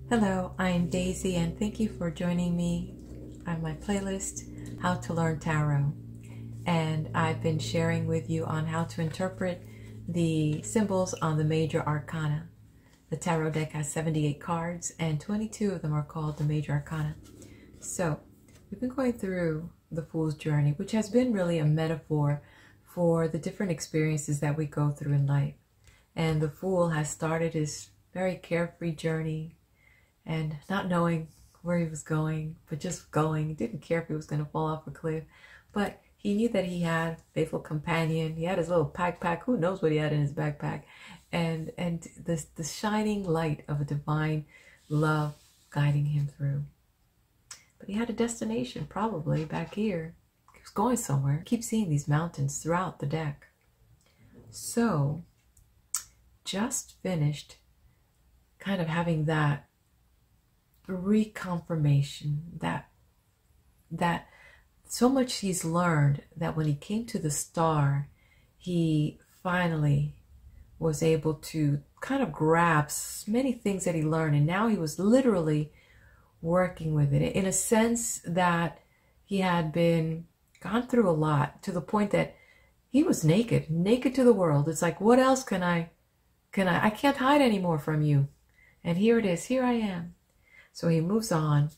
Hello, I'm Daisy and thank you for joining me on my playlist, How to Learn Tarot. And I've been sharing with you on how to interpret the symbols on the major arcana. The tarot deck has 78 cards and 22 of them are called the major arcana. So we've been going through the Fool's Journey, which has been really a metaphor for the different experiences that we go through in life. And the Fool has started his very carefree journey and not knowing where he was going, but just going. He didn't care if he was going to fall off a cliff, but he knew that he had a faithful companion. He had his little backpack. Who knows what he had in his backpack? And the shining light of a divine love guiding him through. But he had a destination, probably back here. He was going somewhere. Keep seeing these mountains throughout the deck. So, just finished kind of having that reconfirmation that so much he's learned, that when he came to the star, he finally was able to kind of grasp many things that he learned, and now he was literally working with it in a sense that he had been gone through a lot, to the point that he was naked to the world. It's like, what else can I can't hide anymore from you. And here it is, here I am. So he moves on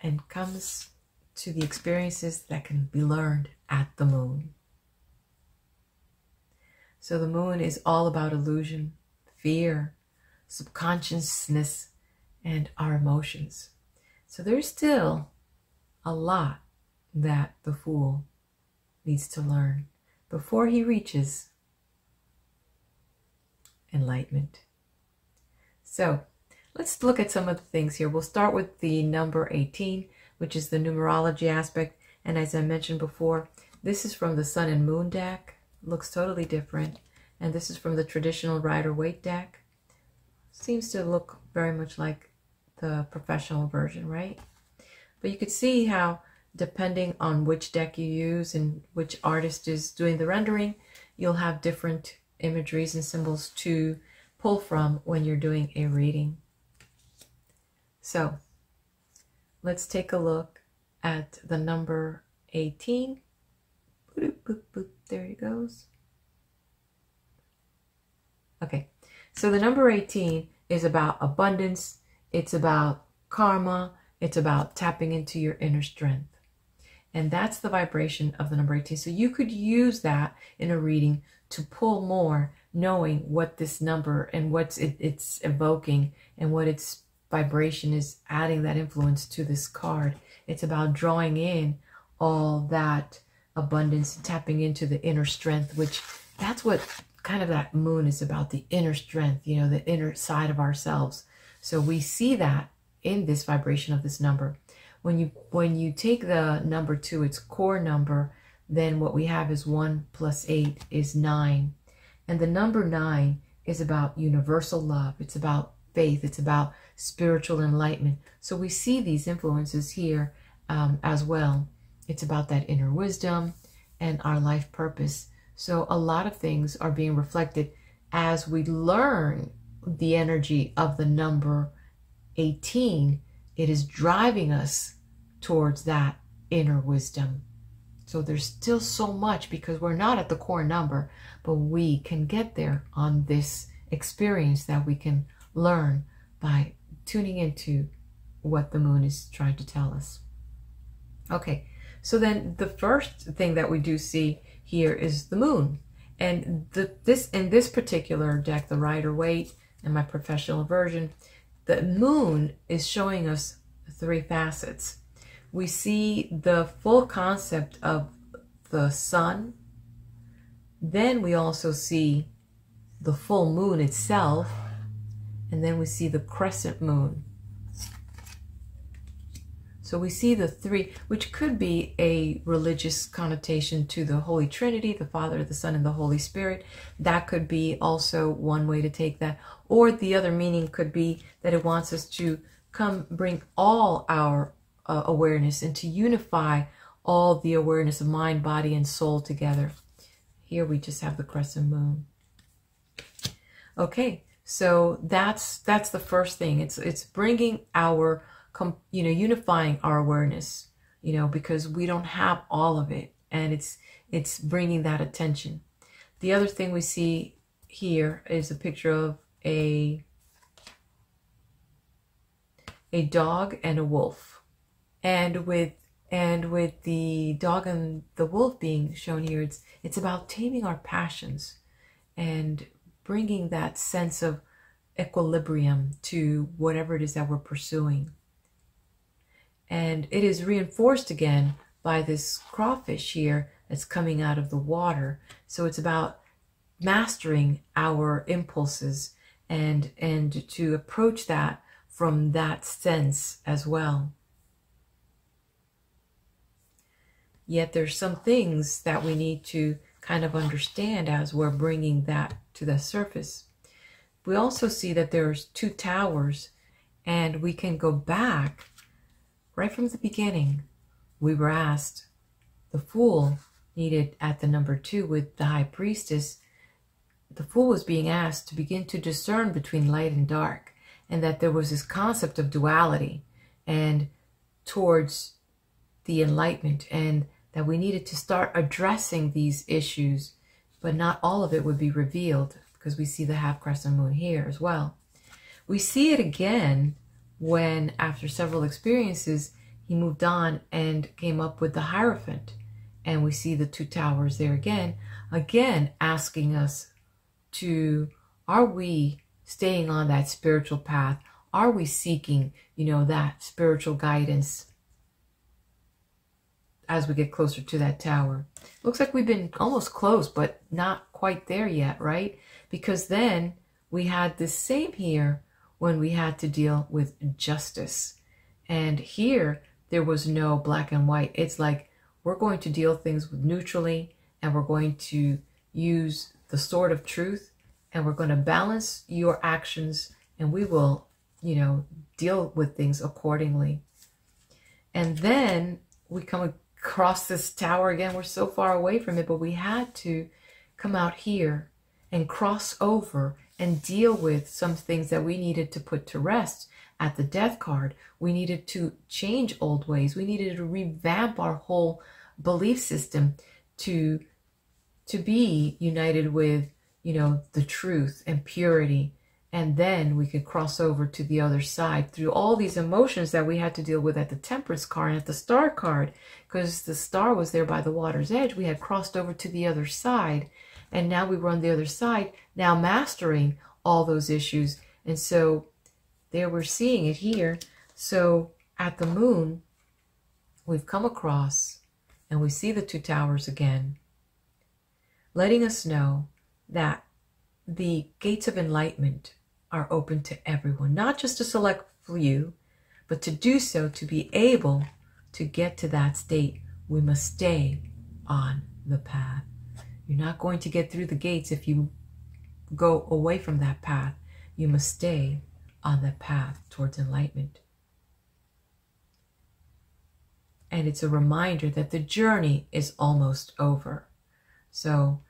and comes to the experiences that can be learned at the moon. So the moon is all about illusion, fear, subconsciousness, and our emotions. So there's still a lot that the Fool needs to learn before he reaches enlightenment. So let's look at some of the things here. We'll start with the number 18, which is the numerology aspect. And as I mentioned before, this is from the Sun and Moon deck. Looks totally different. And this is from the traditional Rider-Waite deck. Seems to look very much like the professional version, right? But you could see how, depending on which deck you use and which artist is doing the rendering, you'll have different imageries and symbols to pull from when you're doing a reading. So let's take a look at the number 18. Boop, boop, boop. There it goes. Okay, so the number 18 is about abundance. It's about karma. It's about tapping into your inner strength. And that's the vibration of the number 18. So you could use that in a reading to pull more, knowing what this number and what it's evoking and what its vibration is adding that influence to this card. It's about drawing in all that abundance, tapping into the inner strength, which that's what kind of that moon is about, the inner strength, you know, the inner side of ourselves. So we see that in this vibration of this number. When you take the number 2, its core number, then what we have is 1 plus 8 is 9. And the number 9 is about universal love. It's about faith. It's about spiritual enlightenment. So we see these influences here as well. It's about that inner wisdom and our life purpose. So a lot of things are being reflected as we learn the energy of the number 18. It is driving us towards that inner wisdom. So there's still so much, because we're not at the core number, but we can get there on this experience that we can learn by tuning into what the moon is trying to tell us. Okay, so then the first thing that we do see here is the moon. And in this particular deck, the Rider-Waite and my professional version, the moon is showing us 3 facets. We see the full concept of the sun. Then we also see the full moon itself. And then we see the crescent moon. So we see the 3, which could be a religious connotation to the Holy Trinity, the Father, the Son, and the Holy Spirit. That could be also one way to take that. Or the other meaning could be that it wants us to come bring all our awareness and to unify all the awareness of mind, body, and soul together. Here we just have the crescent moon. Okay, so that's the first thing. It's bringing our, unifying our awareness, because we don't have all of it, and it's bringing that attention. The other thing we see here is a picture of a dog and a wolf, and with the dog and the wolf being shown here, it's about taming our passions and bringing that sense of equilibrium to whatever it is that we're pursuing. And it is reinforced again by this crawfish here that's coming out of the water. So it's about mastering our impulses and to approach that from that sense as well. Yet there's some things that we need to kind of understand as we're bringing that to the surface. We also see that there's two towers, and we can go back right from the beginning. We were asked, the fool needed at the number 2 with the high priestess, the fool was being asked to begin to discern between light and dark, and that there was this concept of duality and towards the enlightenment, and that we needed to start addressing these issues, but not all of it would be revealed, because we see the half crescent moon here as well. We see it again when, after several experiences, he moved on and came up with the Hierophant, and we see the two towers there again asking us to, are we staying on that spiritual path? Are we seeking, that spiritual guidance as we get closer to that tower? Looks like we've been almost close, but not quite there yet, right? Because then we had the same here when we had to deal with justice. And here, there was no black and white. It's like, we're going to deal things with neutrally, and we're going to use the sword of truth, and we're going to balance your actions, and we will, deal with things accordingly. And then we come across this tower again. We're so far away from it, but we had to come out here and cross over and deal with some things that we needed to put to rest at the death card. We needed to change old ways. We needed to revamp our whole belief system to be united with, the truth and purity. And then we could cross over to the other side through all these emotions that we had to deal with at the Temperance card and at the Star card, because the Star was there by the water's edge. We had crossed over to the other side, and now we were on the other side, now mastering all those issues. And so there we're seeing it here. So at the moon, we've come across, and we see the two towers again, letting us know that the gates of enlightenment are open to everyone, not just a select few, but to do so, to be able to get to that state, we must stay on the path. You're not going to get through the gates if you go away from that path. You must stay on that path towards enlightenment. And it's a reminder that the journey is almost over. So,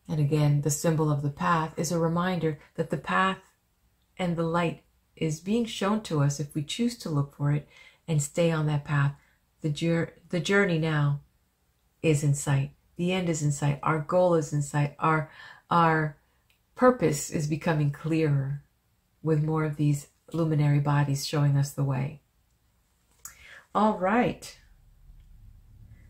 and again, the symbol of the path is a reminder that the path and the light is being shown to us if we choose to look for it and stay on that path. The journey now is in sight. The end is in sight. Our goal is in sight. Our purpose is becoming clearer with more of these luminary bodies showing us the way. All right.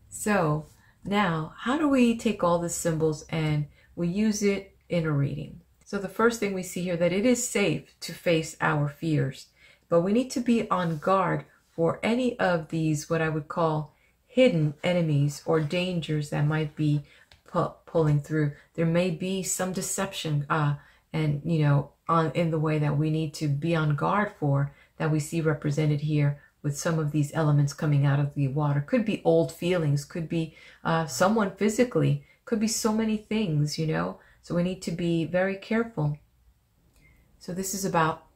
So now, how do we take all the symbols and we use it in a reading? So the first thing we see here, that it is safe to face our fears, but we need to be on guard for any of these, what I would call hidden enemies or dangers that might be pulling through. There may be some deception and in the way that we need to be on guard for, that we see represented here with some of these elements coming out of the water. Could be old feelings, could be someone physically, could be so many things, so we need to be very careful. So this is about,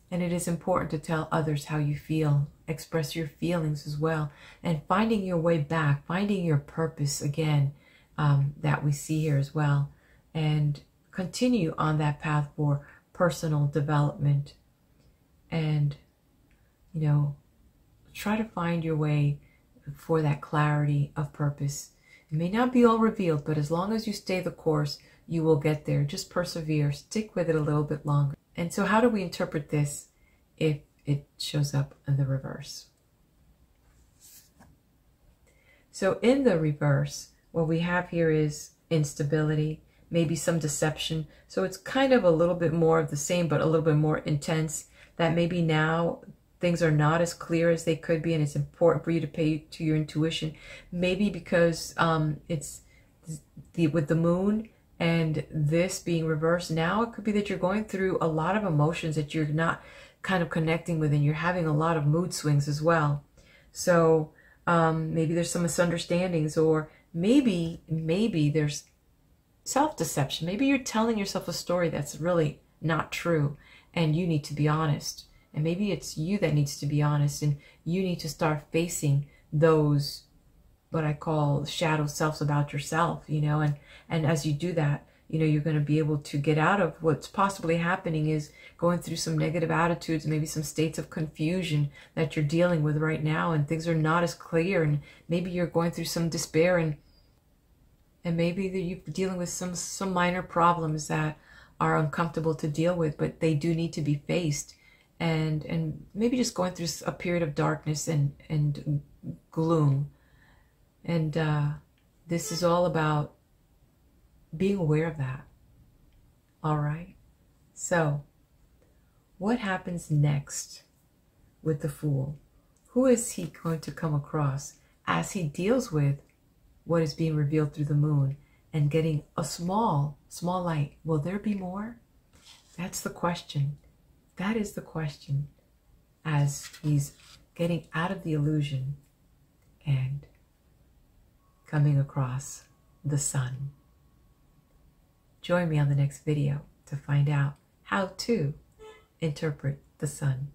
and it is important to tell others how you feel, express your feelings as well, and finding your way back, finding your purpose again, that we see here as well, and continue on that path for personal development and, you know, try to find your way for that clarity of purpose. It may not be all revealed, but as long as you stay the course, you will get there. Just persevere, stick with it a little bit longer. And so how do we interpret this if it shows up in the reverse? So in the reverse, what we have here is instability, maybe some deception. So it's kind of a little bit more of the same, but a little bit more intense, that maybe now things are not as clear as they could be, and it's important for you to pay to your intuition. Maybe because it's with the moon and this being reversed, now it could be that you're going through a lot of emotions that you're not kind of connecting with, and you're having a lot of mood swings as well. So maybe there's some misunderstandings, or maybe there's self-deception. Maybe you're telling yourself a story that's really not true, and you need to be honest. And maybe it's you that needs to be honest, and you need to start facing those, what I call shadow selves about yourself, you know, and as you do that, you know, you're going to be able to get out of what's possibly happening is going through some negative attitudes, maybe some states of confusion that you're dealing with right now, and things are not as clear, and maybe you're going through some despair, and maybe that you're dealing with some minor problems that are uncomfortable to deal with, but they do need to be faced. And maybe just going through a period of darkness and gloom. And this is all about being aware of that. All right. So what happens next with the Fool? Who is he going to come across as he deals with what is being revealed through the moon and getting a small light? Will there be more? That's the question. That is the question, as he's getting out of the illusion and coming across the sun. Join me on the next video to find out how to interpret the sun.